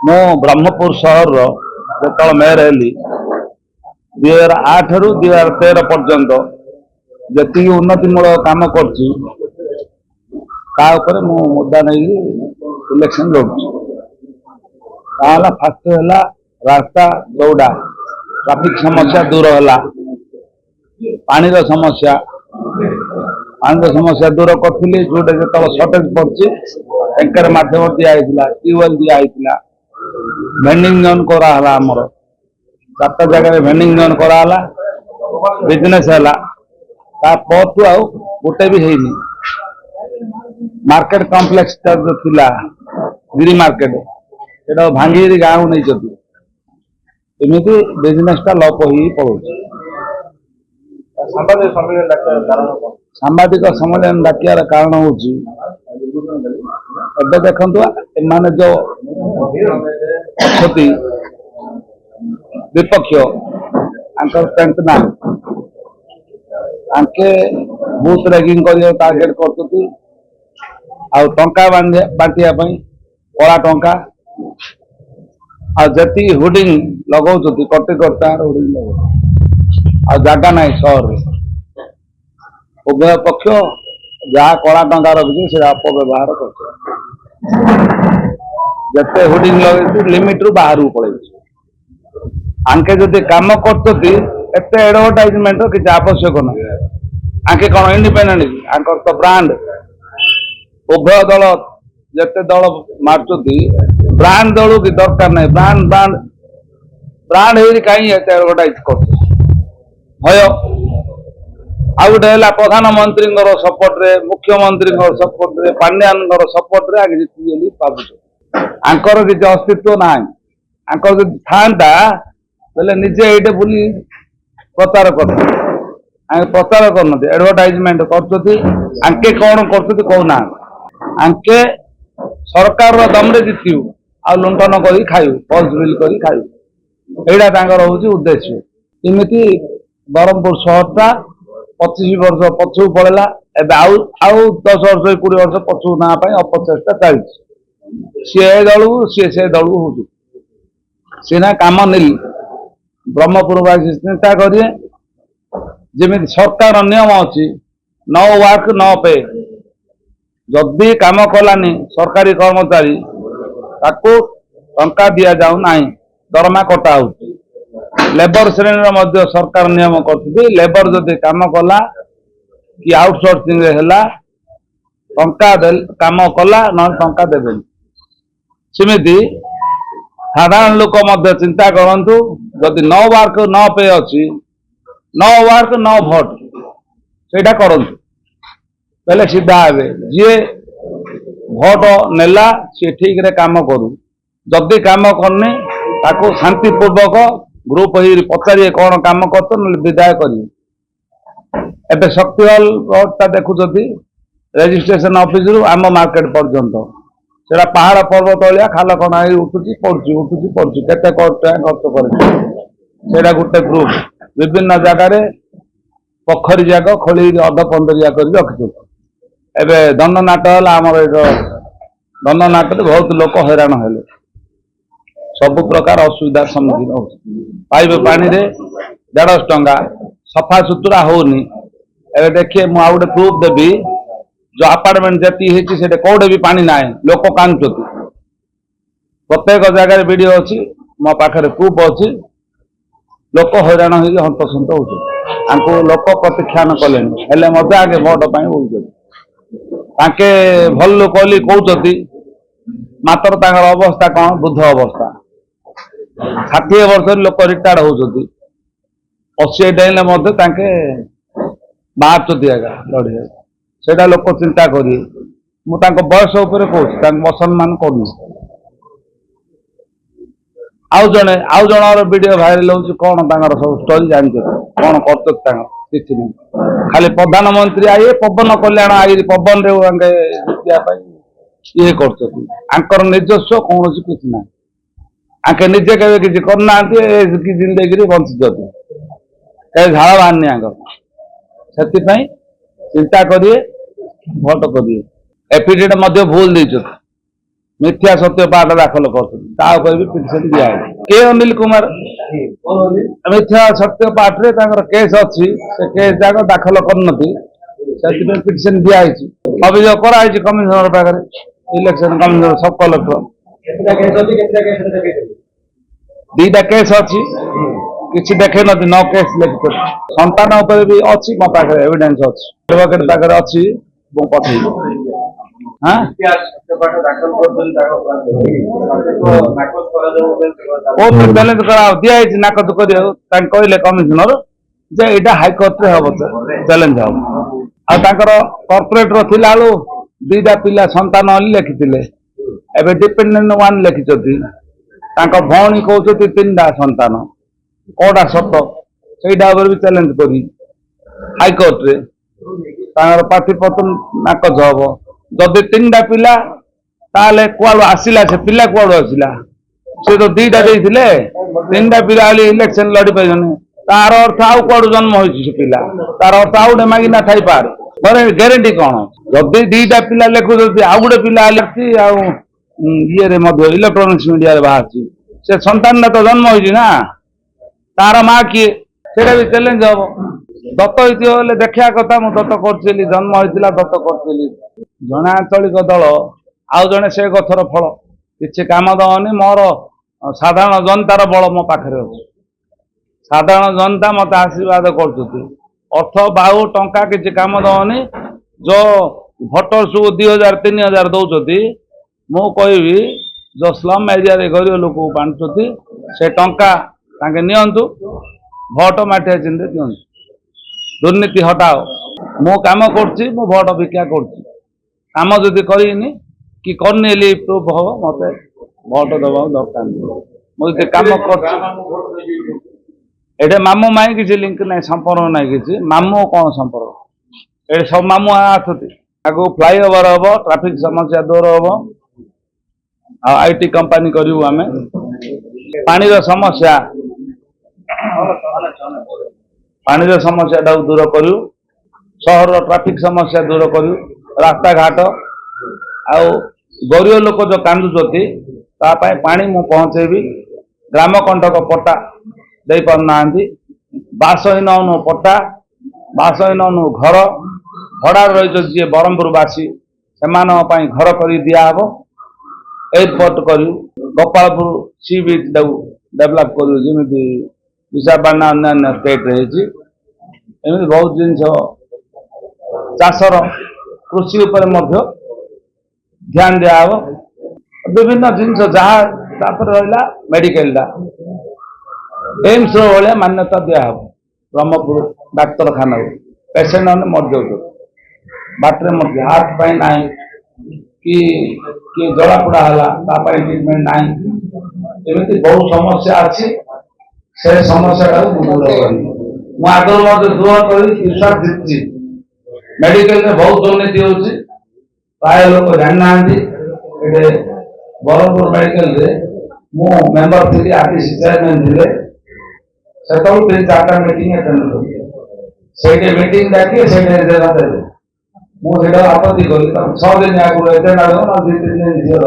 मु ब्रह्मपुर सहर जो मेयर हेली 2008 रु 2013 पर्यंत जी उन्नतिमूलक काम कर मुद्दा नहीं इलेक्शन लड़ुला फास्ट है रास्ता चौड़ा ट्रैफिक समस्या दूर है पानी समस्या दूर करी जोटा जो सर्टेज पड़ी टैंकर मध्यम दिखाई ट्यूबवेल दिखाई भेंडिंग जोन कराला आमर 4 जगह भेंडिंग जोन कराला बिजनेस है परठू आउ गोटे भी है मार्केट कॉम्प्लेक्स जो थिला गिरी मार्केट से भांगी गाँव नहीं एमती बिजनेस टा लप हो पड़े सांबादिक सम्मेलन डाकियार कारण हूँ देखु एम जो अच्छी विपक्ष स्ट्रेंथ ना आंके बूथ रैगिंग कर टार्गेट करती टंका बांटिया कला टंका आती होर्डिंग लगा कोटी कोटी होर्डिंग लगा जगह ना सहर उभय पक्ष जहाँ कला टंका रखी से अपव्यवहार करते होर्डिंग लगे लिमिट रु बाहर पड़े आंके जदि कम करते एडवर्टाइजमेंट किसी आवश्यक ना आंके कौन इंडिपेंडेंट आंकर तो ब्रांड उभय दल जिते दल मार्चुती ब्रांड दल की दरकार नहीं ब्रांड ब्रांड ब्रांड कहीं एडवर्टाइज कर भय आ गए प्रधानमंत्री सपोर्ट रे मुख्यमंत्री सपोर्ट रे पांड्यान सपोर्ट रे आगे जीत भावुँ आंकर किसी अस्तित्व ना आंकर जो था बोले निजे ये बुली प्रचार कर प्रचार करना एडवर्टाइजमेंट करके कौन करना आंके सरकार दमरे जीतु आ लुंठन कर खाऊ पल्स बिल कर खाऊ यहाँ हूँ उद्देश्य इमती ब्रह्मपुर सहरटा 25 वर्ष पछू पड़ेगा एवं आउ 10 वर्ष 20 वर्ष पछू ना अपचेषा चलती सी दल सी से दल हूँ सीना कम नहीं ब्रह्मपुरवासी चिंता करिए जमी सरकार नियम अच्छी नो वर्क नो पे जदि कम कलानी सरकारी कर्मचारी ताकू टंका दि जाऊ ना दरमा कटा हो लेबर श्रेणी मध्य सरकार नियम करती लेबर जदि कम कला कि आउटसोर्सिंग टंका कम कला न टंका देवे सेमती साधारण लोक मध्य चिंता करंतु जदि नो वर्क नो पे अच्छी नो वर्क नो भोट सेटा करंतु पहले सीधा हे जी भोट नेला सी ठीक रे काम करू जदि काम करनी ताको शांतिपूर्वक ग्रुप हो पचारे कौन काम कर विदाय कर शक्ति हल रोडटा देखुं रेजिस्ट्रेशन ऑफिस रु आम मार्केट पर्यंत से पहाड़ पर्वत भाया खाल कणा उठुची पड़ुची केते खर्च कर गोटे ग्रुप विभिन्न जगार पोखरी जाक खोल अध 15 कर रखी एवं दंडनाट है आमर दंडनाट बहुत लोक हैरान हेले सबु प्रकार असुविधा सम्मुखीन हो पाइप पानी रे 150 टंका सफा सुतुरा होनी एवं देखिए मुझे गोटे प्रूफ देवी जो अपार्टमेंट जी से कौटे भी पानी ना लोक कांदुं प्रत्येक जगह वीडियो अच्छी मो पाखे प्रूफ अच्छी लोक हैरान हो हंतसंत हो लोक प्रतीक्षान कले आगे भोट ताके भल लोक कहते मात्र अवस्था कौन वृद्ध अवस्था 60 वर्ष लोक रिटायर्ड होती 80 डाइले बाहर लड़े से लोक चिंता करिए मुझे बयस उपर कहूँ मुसलमान कर आउ जन वीडियो भाइराल हो कौन सब स्टोरी जानते कौन कर किसी नहीं खाली प्रधानमंत्री आए पवन कल्याण आई पवन ये कर निजस्व कौन किसी ना आके निजे के किसी करना जिंदगी बंची कहीं झाड़ बाहरनी से चिंता करिए भोट करिए एफिडेविट भूल दे ମିଥ୍ୟା ସତ୍ୟ ପାଠ ଦାଖଲ କରୁଛନ୍ତି ତା ଉପରେ ବି ପିଟିସନ ଦିଆହେଇଛି। କେ ଅନିଲ କୁମାର ମିଥ୍ୟା ସତ୍ୟ ପାଠରେ ତାଙ୍କର କେସ୍ ଅଛି, ସେ କେସ୍ ଯାକ ଦାଖଲ କରିନନ୍ତି, ସେଥିପାଇଁ ପିଟିସନ ଦିଆହେଇଛି। ଅଭିଯୋଗ କରାହେଇଛି କମିଶନର ପାଖରେ, ଇଲେକ୍ସନ କମିଶନର ସବ୍ କଲେକ୍ଟର। ଦିଟା କେସ୍ ଅଛି, କିଛି ଦେଖେଇ ନନ୍ତି, ନ କେସ୍ ଲେଖିଛନ୍ତି। ସନ୍ତାନ ଉପରେ ବି ଅଛି ମୋ ପାଖରେ ଏଭିଡେନ୍ସ ଅଛି, ଆଡଭୋକେଟ ପାଖରେ ଅଛି, ମୁଁ ପଠେଇବି। ଚ୍ୟାଲେଞ୍ଜ ଦିଆହେଇଛି ନାକଚ କରିବାକୁ, ତାଙ୍କୁ କହିଲେ କମିଶନର ଯେ ଏଇଟା ହାଇକୋର୍ଟରେ ହବ, ଚ୍ୟାଲେଞ୍ଜ ହବ। ଆଉ ତାଙ୍କର କର୍ପୋରେଟର ଥିଲା ବେଳୁ ଦିଟା ପିଲା ସନ୍ତାନ ବୋଲି ଲେଖିଥିଲେ, ଏବେ ଡିପେଣ୍ଡେଣ୍ଟ ୱାନ୍ ଲେଖିଛନ୍ତି। ତାଙ୍କ ଭଉଣୀ କହୁଛନ୍ତି ତିନିଟା ସନ୍ତାନ, କୋଉଟା ସତ ସେଇଟା ଉପରେ ବି ଚ୍ୟାଲେଞ୍ଜ କରି ହାଇକୋର୍ଟରେ ତାଙ୍କର ପ୍ରାର୍ଥୀପତ୍ର ନାକଚ ହବ। ଯଦି ତିନିଟା ପିଲା ତାହେଲେ କୁଆଡୁ ଆସିଲା, ସେ ପିଲା କୁଆଡୁ ଆସିଲା? ସେ ତ ଦିଟା ଦେଇଥିଲେ, ତିନିଟା ପିଲା ହେଲେ ଇଲେକ୍ସନ ଲଢି ପାରିବନି, ତାର ଅର୍ଥ ଆଉ କୁଆଡୁ ଜନ୍ମ ହେଇଛି ସେ ପିଲା, ତାର ଅର୍ଥ ଆଉ ଗୋଟେ ମାଗିନା ଥାଇପାରେ। ଗ୍ୟାରେଣ୍ଟି କଣ? ଯଦି ଦିଟା ପିଲା ଲେଖୁଛନ୍ତି, ଆଉ ଗୋଟେ ପିଲା ଲେଖୁଛି, ଆଉ ଇଏରେ ମଧ୍ୟ ଇଲେକ୍ଟ୍ରୋନିକ୍ସ ମିଡିଆରେ ବାହାରିଛି, ସେ ସନ୍ତାନଟା ତ ଜନ୍ମ ହେଇଛି ନା, ତାର ମା କିଏ ସେଇଟା ବି ଚ୍ୟାଲେଞ୍ଜ ହବ। ଦତ୍ତ ହେଇଥିବ ହେଲେ ଦେଖିବା କଥା, ମୁଁ ଦତ୍ତ କରିଥିଲି, ଜନ୍ମ ହେଇଥିଲା ଦତ୍ତ କରିଥିଲି। ଜଣେ ଆଞ୍ଚଳିକ ଦଳ, ଆଉ ଜଣେ ସେ ଗଛର ଫଳ, କିଛି କାମ ଦବନି। ମୋର ସାଧାରଣ ଜନତାର ବଳ ମୋ ପାଖରେ ଅଛି, ସାଧାରଣ ଜନତା ମତେ ଆଶୀର୍ବାଦ କରୁଛନ୍ତି। ଅର୍ଥ ବାହୁ ଟଙ୍କା କିଛି କାମ ଦବନି, ଯୋଉ ଭୋଟର ସବୁ 2000 3000 ଦଉଛନ୍ତି, ମୁଁ କହିବି ଯୋଉ ସ୍ଲମ୍ ଏରିଆରେ ଗରିବ ଲୋକକୁ ବାଣ୍ଟୁଛନ୍ତି, ସେ ଟଙ୍କା ତାଙ୍କେ ନିଅନ୍ତୁ, ଭୋଟ ମାଠିଆ ଚିହ୍ନରେ ଦିଅନ୍ତୁ, ଦୁର୍ନୀତି ହଟାଅ। ମୁଁ କାମ କରୁଛି, ମୁଁ ଭୋଟ ଭିକ୍ଷା କରୁଛି, କାମ ଯଦି କରିନି କି କରିନି ହେଲେ ପ୍ରୁଫ୍ ହବ, ମତେ ଭୋଟ ଦେବାକୁ ଦରକାର ନାହିଁ। ମୁଁ ଯଦି କାମ କରୁଛି, ଏଠି ମାମୁଁ ମାଇଁ କିଛି ଲିଙ୍କ ନାହିଁ, ସମ୍ପର୍କ ନାହିଁ କିଛି। ମାମୁଁ କଣ ସମ୍ପର୍କ? ଏଠି ସବୁ ମାମୁଁ ଆସୁଛନ୍ତି। ଆଗକୁ ଫ୍ଲାଇଓଭର ହବ, ଟ୍ରାଫିକ ସମସ୍ୟା ଦୂର ହବ, ଆଉ ଆଇଟି କମ୍ପାନୀ କରିବୁ ଆମେ। ପାଣିର ସମସ୍ୟା, ପାଣିର ସମସ୍ୟାଟାକୁ ଦୂର କରିବୁ, ସହରର ଟ୍ରାଫିକ ସମସ୍ୟା ଦୂର କରିବୁ, ରାସ୍ତାଘାଟ, ଆଉ ଗରିବ ଲୋକ ଯୋଉ କାନ୍ଦୁଛନ୍ତି ତା ପାଇଁ ପାଣି ମୁଁ ପହଞ୍ଚେଇବି। ଗ୍ରାମ କଣ୍ଟକ ପଟ୍ଟା ଦେଇପାରୁନାହାନ୍ତି, ବାସହୀନ ଅନୁ ପଟ୍ଟା, ବାସହୀନ ଅନୁ ଘର, ଭଡ଼ାରେ ରହିଛନ୍ତି ଯିଏ ବ୍ରହ୍ମପୁର ବାସୀ, ସେମାନଙ୍କ ପାଇଁ ଘର କରି ଦିଆହବ। ଏୟାରପୋର୍ଟ କରିବୁ, ଗୋପାଳପୁର ସି ବିଚ୍ ତାକୁ ଡେଭଲପ୍ କରିବୁ, ଯେମିତି ବିଶାଖାପାଟଣା ଅନ୍ୟାନ୍ୟ ଷ୍ଟେଟ୍ରେ ହେଇଛି। ଏମିତି ବହୁତ ଜିନିଷ, ଚାଷର କୃଷି ଉପରେ ମଧ୍ୟ ଧ୍ୟାନ ଦିଆହବ। ବିଭିନ୍ନ ଜିନିଷ ଯାହା, ତାପରେ ରହିଲା ମେଡିକାଲଟା, ଏମ୍ସର ଭଳିଆ ମାନ୍ୟତା ଦିଆହବ। ବ୍ରହ୍ମପୁର ଡାକ୍ତରଖାନାକୁ ପେସେଣ୍ଟ ମାନେ ମରିଯାଉଛନ୍ତି ବାଟରେ, ମଧ୍ୟ ହାର୍ଟ ପାଇଁ ନାହିଁ, କି କିଏ ଜଳାପୋଡ଼ା ହେଲା ତା ପାଇଁ ଟ୍ରିଟମେଣ୍ଟ ନାହିଁ। ଏମିତି ବହୁତ ସମସ୍ୟା ଅଛି, ସେ ସମସ୍ୟାଟାକୁ ମୁଁ ଦୂର କରିବି। ମୁଁ ଆଗରୁ ମଧ୍ୟ ଦୂର କରି ବିଶ୍ୱାସ ଜିତିଛି। ମେଡିକାଲରେ ବହୁତ ଦୁର୍ନୀତି ହେଉଛି, ପ୍ରାୟ ଲୋକ ଜାଣିନାହାନ୍ତି। ଏଠି ବ୍ରହ୍ମପୁର ମେଡିକାଲରେ ମୁଁ ମେମ୍ବର ଥିଲି, ଆର୍ଟିସି ଚେୟାରମ୍ୟାନ ଥିଲେ, ସେତେବେଳେ 3-4ଟା ମିଟିଂ ଆଟେଣ୍ଡ କଲି। ସେଇଠି ମିଟିଂ ଡାକି ସେଇଠି ଏଜେଣ୍ଡା ଦେଲେ, ମୁଁ ସେଇଟା ଆପତ୍ତି କଲି। 6 ଦିନ ଆଗରୁ ଏଜେଣ୍ଡା ଦେବ, 2-3 ଦିନ ଝିଅ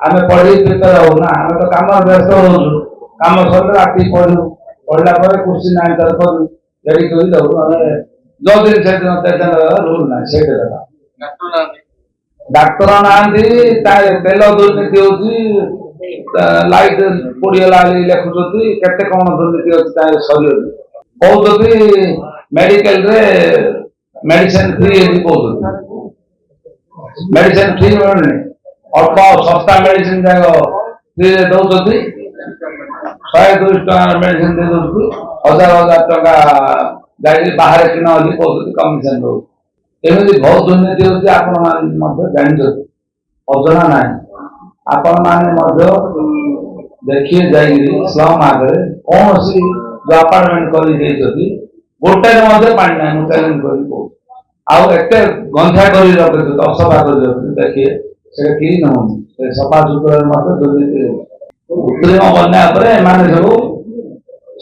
ଆମେ ପଢି ପ୍ରିପେୟାର ହଉ ନା, ଆମେ ତ କାମରେ ବ୍ୟସ୍ତ ରହୁଛୁ, କାମ ସରିଲେ ରାତି ପଢିବୁ, ପଢିଲା ପରେ କୁର୍ସି ନାହିଁ ତାର କରୁ, ରେଡି କରି ଦଉ। ଆମେ ଯୋଉଦିନ ସେଦିନ ରୁଲ ନାହିଁ, ସେଇଠି ଦେବା। ଡାକ୍ତର ନାହାନ୍ତି, ତେଲ ଦୁର୍ନୀତି ହଉଛି, ଲାଇଟ୍ ପୋଡିଗଲା ଲେଖୁଛନ୍ତି, କେତେ କଣ ଦୁର୍ନୀତି ଅଛି ତାହେଲେ ସରିବନି। କହୁଛନ୍ତି ମେଡିକାଲରେ ମେଡିସିନ ଫ୍ରି ହେଇକି କହୁଛନ୍ତି, ମେଡିସିନ ଫ୍ରି ମିଳୁନି, ଅଳ୍ପ ଶସ୍ତା ମେଡିସିନ ଯାକ ଫ୍ରିରେ ଦଉଛନ୍ତି। 100-200 ଟଙ୍କାର ମେଡିସିନ ଦେଇ ଦଉଛନ୍ତି, 1000-1000 ଟଙ୍କା ଯାଇକି ବାହାରେ କିଣା ବୋଲି କହୁଛନ୍ତି, କମିଶନ ଦଉଛି। ଏମିତି ବହୁତ ଦୁର୍ନୀତି ହେଉଛି, ଆପଣ ମାନେ ମଧ୍ୟ ଜାଣିଛନ୍ତି, ଅଜଣା ନାହିଁ। ଆପଣ ମାନେ ମଧ୍ୟ ଦେଖିଏ ଯାଇକିରି ସ୍ଲମ୍ ଆଗରେ କୌଣସି ଯୋଉ ଆପାର୍ଟମେଣ୍ଟ କରି ଦେଇଛନ୍ତି, ଗୋଟାରେ ମଧ୍ୟ ପାଣି ନାହିଁ, ମୁଁ ଚ୍ୟାଲେଞ୍ଜ କରି କହୁଛି। ଆଉ ଏତେ ଗନ୍ଧା କରି ରଖିଛନ୍ତି, ଅସଫା କରି ରଖିଛନ୍ତି, ଦେଖିଏ ସେଟା କ୍ଲିନ୍ ହଉନି, ସେ ସଫା ସୁତୁରାରେ ମଧ୍ୟ ଦୁର୍ନୀତି ହେଉଛି। କୃତ୍ରିମ ବନ୍ୟା ଉପରେ ଏମାନେ ସବୁ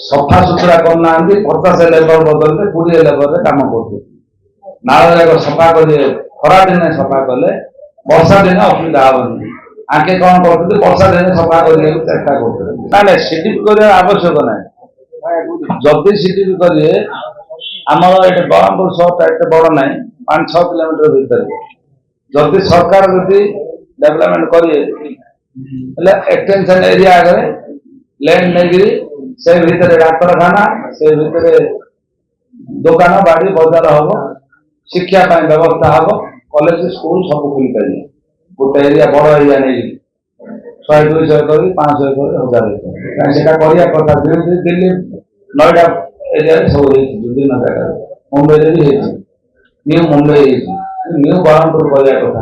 ସଫା ସୁତୁରା କରୁନାହାନ୍ତି, 50 ଲେବର ବଦଳରେ 20 ଲେବରରେ କାମ କରୁଛନ୍ତି। ନାଳ ଯାକ ସଫା କରି, ଖରା ଦିନେ ସଫା କଲେ ବର୍ଷା ଦିନେ ଅସୁବିଧା ହବନି। ଆଙ୍କେ କଣ କରୁଛନ୍ତି ବର୍ଷା ଦିନେ ସଫା କରିବାକୁ ଚେଷ୍ଟା କରୁଛନ୍ତି। ନା ନାଇଁ ସିଡିପି କରିବା ଆବଶ୍ୟକ ନାହିଁ। ଯଦି ସିଡିପି କରିବେ ଆମର ଏଠି ବ୍ରହ୍ମପୁର ସହରଟା ଏତେ ବଡ ନାହିଁ, 5-6 କିଲୋମିଟର ଭିତରେ। ଯଦି ସରକାର ଯଦି ଡେଭଲପମେଣ୍ଟ କରିବେ ହେଲେ ଏକ୍ସଟେନସନ ଏରିଆ ଆଗରେ ଲ୍ୟାଣ୍ଡ ନେଇକିରି ସେ ଭିତରେ ଡାକ୍ତରଖାନା, ସେ ଭିତରେ ଦୋକାନ ବାଡ଼ି ବଜାର ହବ, ଶିକ୍ଷା ପାଇଁ ବ୍ୟବସ୍ଥା ହବ, କଲେଜ ସ୍କୁଲ ସବୁ ଖୋଲି ପାରିବେ। ଗୋଟେ ଏରିଆ ବଡ ଏରିଆ ନେଇକି 100-200 ଏକର 500 ଏକର 1000 ଏକର ସେଟା କରିବା କଥା। ଦିଲ୍ଲୀ ନୋଏଡା ଏରିଆରେ ସବୁ ହେଇଛି, ବିଭିନ୍ନ ଜାଗାରେ ମୁମ୍ବାଇରେ ବି ହେଇଛି, ନ୍ୟୁ ମୁମ୍ବାଇ ହେଇଛି, ନ୍ୟୁ ବ୍ରହ୍ମପୁର କରିବା କଥା।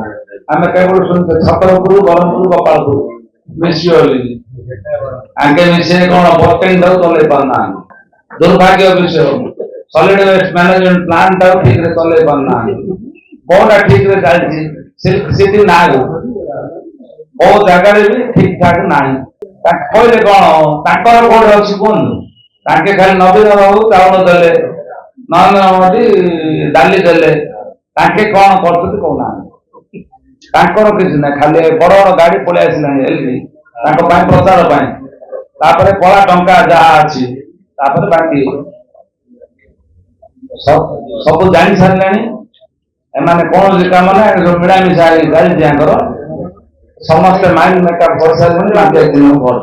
ଆମେ କେବଳ ଶୁଣିଛେ ଛତରପୁର, ବ୍ରହ୍ମପୁର, ଗୋପାଳପୁର ମିଶିବ ବୋଲି। ଆଙ୍କେ ମିଶିଲେ କଣ ବୋଟିଂ ଟାକୁ ଚଲେଇ ପାରୁନାହାନ୍ତି। ଦୁର୍ଭାଗ୍ୟ ବିଷୟ, ସଲିଡ ୱେଷ୍ଟ ମ୍ୟାନେଜମେଣ୍ଟ ପ୍ଲାନ୍ ଟାକୁ ଠିକରେ ଚଲେଇ ପାରୁନାହାନ୍ତି। କୋଉଟା ଠିକରେ ଚାଲିଛି ସେଠି ନାହିଁ, କୋଉ ଜାଗାରେ ବି ଠିକ ଠାକ ନାହିଁ। କହିଲେ କଣ ତାଙ୍କର କୋଉଠି ଅଛି କୁହନ୍ତୁ? ତାଙ୍କେ ଖାଲି ନବୀନ ବାବୁ ଚାଉଳ ଦେଲେ, ନରେନ୍ଦ୍ର ମୋଦୀ ଡାଲି ଦେଲେ, ତାଙ୍କେ କଣ କରୁଛନ୍ତି କହୁନାହାନ୍ତି। ତାଙ୍କର କିଛି ନାହିଁ, ଖାଲି ବଡ ବଡ ଗାଡି ପଳେଇ ଆସିଲାଣି ଏଲବି ତାଙ୍କ ପାଇଁ ପ୍ରଚାର ପାଇଁ, ତାପରେ କଳା ଟଙ୍କା ଯାହା ଅଛି ତାପରେ ବାକି ସବୁ ଜାଣି ସାରିଲେଣି। ଏମାନେ କୌଣସି କାମ ନାହିଁ, ମିଳାମିଶା ଚାଲିଛି ଆଙ୍କର। ସମସ୍ତେ ମାଇଣ୍ଡ ମେକଅପ୍ କରିସାରିଛନ୍ତି, ବାକି ଦିନକୁ ଭୋଟ